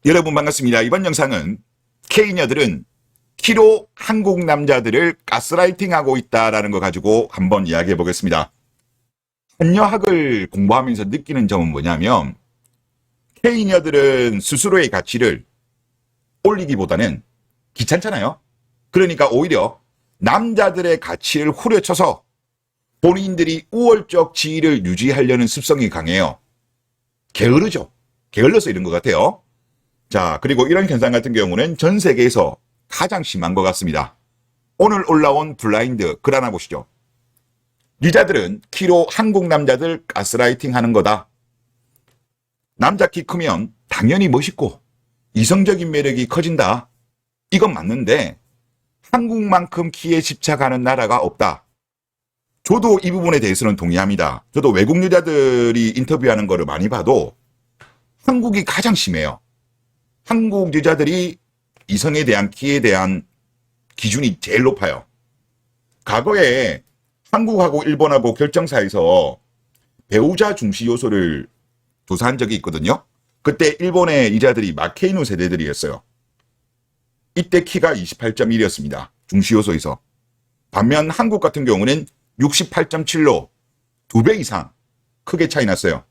여러분 반갑습니다. 이번 영상은 K녀들은 키로 한국 남자들을 가스라이팅하고 있다라는 거 가지고 한번 이야기해 보겠습니다. 한여학을 공부하면서 느끼는 점은 뭐냐면 K녀들은 스스로의 가치를 올리기보다는 귀찮잖아요. 그러니까 오히려 남자들의 가치를 후려쳐서 본인들이 우월적 지위를 유지하려는 습성이 강해요. 게으르죠. 게을러서 이런 것 같아요. 자, 그리고 이런 현상 같은 경우는 전 세계에서 가장 심한 것 같습니다. 오늘 올라온 블라인드 글 하나 보시죠. 여자들은 키로 한국 남자들 가스라이팅 하는 거다. 남자 키 크면 당연히 멋있고 이성적인 매력이 커진다. 이건 맞는데 한국만큼 키에 집착하는 나라가 없다. 저도 이 부분에 대해서는 동의합니다. 저도 외국 여자들이 인터뷰하는 거를 많이 봐도 한국이 가장 심해요. 한국 여자들이 이성에 대한 키에 대한 기준이 제일 높아요. 과거에 한국하고 일본하고 결정사에서 배우자 중시 요소를 조사한 적이 있거든요. 그때 일본의 여자들이 마케이노 세대들이었어요. 이때 키가 28.1이었습니다. 중시 요소에서. 반면 한국 같은 경우는 68.7로 2배 이상 크게 차이 났어요.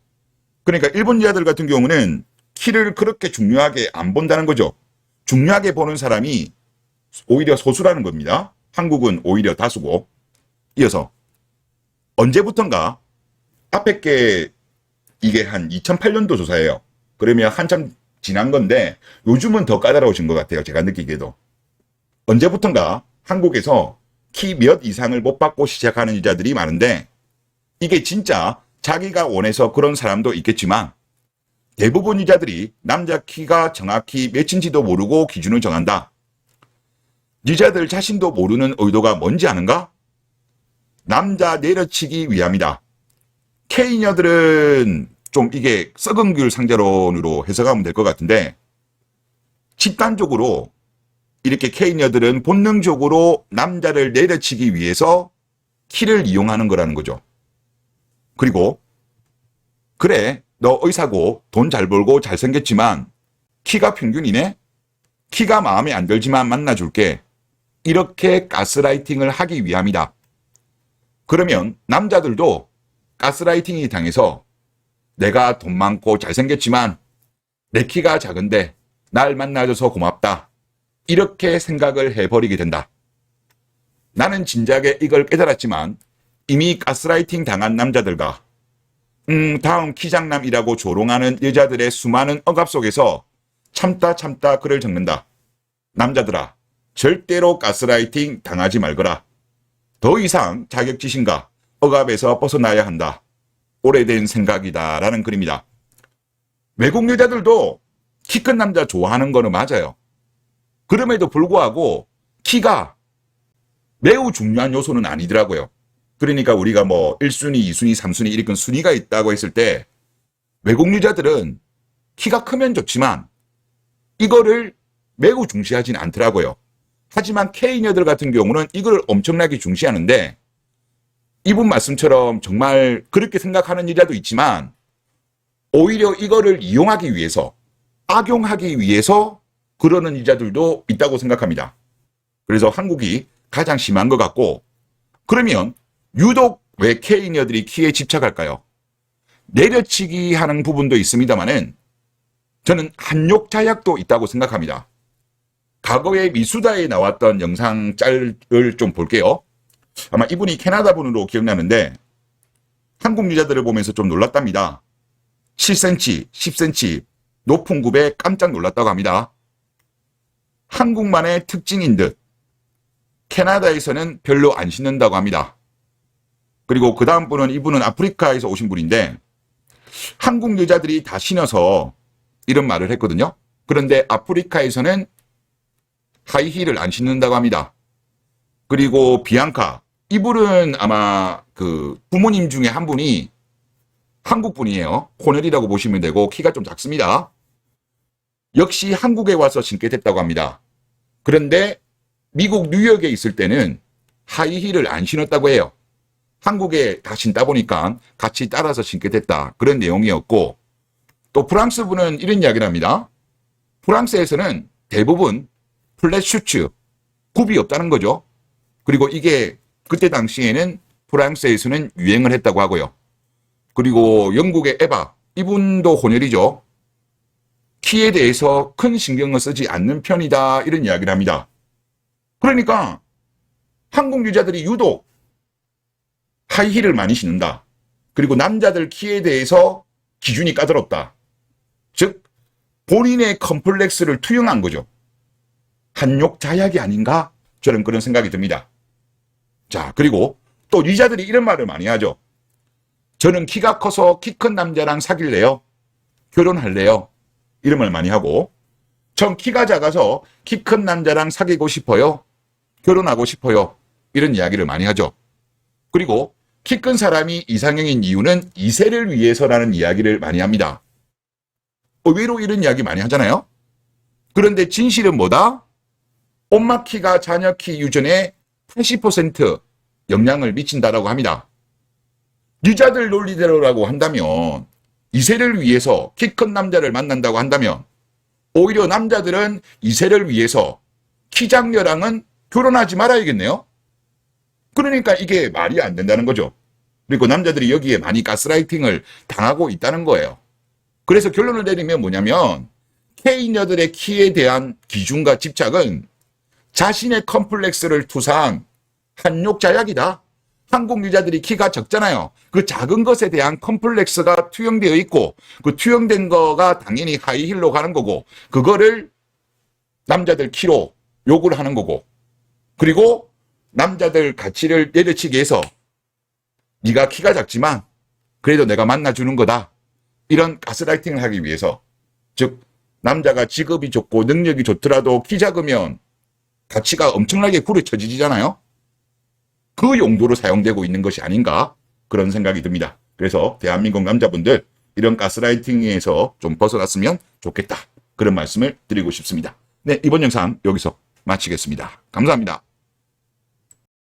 그러니까 일본 여자들 같은 경우는 키를 그렇게 중요하게 안 본다는 거죠. 중요하게 보는 사람이 오히려 소수라는 겁니다. 한국은 오히려 다수고. 이어서 언제부턴가 앞에 게 이게 한 2008년도 조사예요. 그러면 한참 지난 건데 요즘은 더 까다로워진 것 같아요. 제가 느끼기에도. 언제부턴가 한국에서 키 몇 이상을 못 받고 시작하는 여자들이 많은데 이게 진짜 자기가 원해서 그런 사람도 있겠지만 대부분 여자들이 남자 키가 정확히 몇인지도 모르고 기준을 정한다. 여자들 자신도 모르는 의도가 뭔지 아는가? 남자 내려치기 위함이다. K녀들은 좀 이게 썩은 귤 상자론으로 해석하면 될 것 같은데 집단적으로 이렇게 K녀들은 본능적으로 남자를 내려치기 위해서 키를 이용하는 거라는 거죠. 그리고 그래 너 의사고 돈 잘 벌고 잘생겼지만 키가 평균이네? 키가 마음에 안 들지만 만나줄게. 이렇게 가스라이팅을 하기 위함이다. 그러면 남자들도 가스라이팅이 당해서 내가 돈 많고 잘생겼지만 내 키가 작은데 날 만나줘서 고맙다. 이렇게 생각을 해버리게 된다. 나는 진작에 이걸 깨달았지만 이미 가스라이팅 당한 남자들과 다음 키장남이라고 조롱하는 여자들의 수많은 억압 속에서 참다 글을 적는다. 남자들아, 절대로 가스라이팅 당하지 말거라. 더 이상 자격지심과 억압에서 벗어나야 한다. 오래된 생각이다. 라는 글입니다. 외국 여자들도 키 큰 남자 좋아하는 거는 맞아요. 그럼에도 불구하고 키가 매우 중요한 요소는 아니더라고요. 그러니까 우리가 뭐 1순위, 2순위, 3순위 이렇게 순위가 있다고 했을 때 외국 여자들은 키가 크면 좋지만 이거를 매우 중시하진 않더라고요. 하지만 K녀들 같은 경우는 이걸 엄청나게 중시하는데 이분 말씀처럼 정말 그렇게 생각하는 여자도 있지만 오히려 이거를 이용하기 위해서 악용하기 위해서 그러는 여자들도 있다고 생각합니다. 그래서 한국이 가장 심한 것 같고 그러면 유독 왜 K녀들이 키에 집착할까요? 내려치기 하는 부분도 있습니다만은 저는 한욕자약도 있다고 생각합니다. 과거에 미수다에 나왔던 영상 짤을 좀 볼게요. 아마 이분이 캐나다 분으로 기억나는데 한국 여자들을 보면서 좀 놀랐답니다. 7cm, 10cm 높은 굽에 깜짝 놀랐다고 합니다. 한국만의 특징인 듯 캐나다에서는 별로 안 신는다고 합니다. 그리고 그 다음 분은 이분은 아프리카에서 오신 분인데 한국 여자들이 다 신어서 이런 말을 했거든요. 그런데 아프리카에서는 하이힐을 안 신는다고 합니다. 그리고 비앙카 이분은 아마 그 부모님 중에 한 분이 한국 분이에요. 호넬이라고 보시면 되고 키가 좀 작습니다. 역시 한국에 와서 신게 됐다고 합니다. 그런데 미국 뉴욕에 있을 때는 하이힐을 안 신었다고 해요. 한국에 다 신다 보니까 같이 따라서 신게 됐다. 그런 내용이었고 또 프랑스 분은 이런 이야기를 합니다. 프랑스에서는 대부분 플랫 슈츠, 굽이 없다는 거죠. 그리고 이게 그때 당시에는 프랑스에서는 유행을 했다고 하고요. 그리고 영국의 에바, 이분도 혼혈이죠. 키에 대해서 큰 신경을 쓰지 않는 편이다, 이런 이야기를 합니다. 그러니까 한국 여자들이 유독 하이힐을 많이 신는다. 그리고 남자들 키에 대해서 기준이 까다롭다. 즉 본인의 컴플렉스를 투영한 거죠. 한욕 자약이 아닌가? 저는 그런 생각이 듭니다. 자, 그리고 또 여자들이 이런 말을 많이 하죠. 저는 키가 커서 키 큰 남자랑 사귈래요? 결혼할래요? 이런 말 많이 하고, 전 키가 작아서 키 큰 남자랑 사귀고 싶어요? 결혼하고 싶어요? 이런 이야기를 많이 하죠. 그리고 키 큰 사람이 이상형인 이유는 이세를 위해서라는 이야기를 많이 합니다. 의외로 이런 이야기 많이 하잖아요. 그런데 진실은 뭐다? 엄마 키가 자녀 키 유전에 80% 영향을 미친다라고 합니다. 여자들 논리대로라고 한다면 이세를 위해서 키 큰 남자를 만난다고 한다면 오히려 남자들은 이세를 위해서 키 작녀랑은 결혼하지 말아야겠네요. 그러니까 이게 말이 안 된다는 거죠. 그리고 남자들이 여기에 많이 가스라이팅을 당하고 있다는 거예요. 그래서 결론을 내리면 뭐냐면 K녀들의 키에 대한 기준과 집착은 자신의 컴플렉스를 투사한 한욕자약이다. 한국 여자들이 키가 적잖아요. 그 작은 것에 대한 컴플렉스가 투영되어 있고 그 투영된 거가 당연히 하이힐로 가는 거고 그거를 남자들 키로 욕을 하는 거고 그리고 남자들 가치를 내려치기 위해서 네가 키가 작지만 그래도 내가 만나주는 거다. 이런 가스라이팅을 하기 위해서 즉 남자가 직업이 좋고 능력이 좋더라도 키 작으면 가치가 엄청나게 구려쳐지잖아요. 그 용도로 사용되고 있는 것이 아닌가 그런 생각이 듭니다. 그래서 대한민국 남자분들 이런 가스라이팅에서 좀 벗어났으면 좋겠다. 그런 말씀을 드리고 싶습니다. 네, 이번 영상 여기서 마치겠습니다. 감사합니다.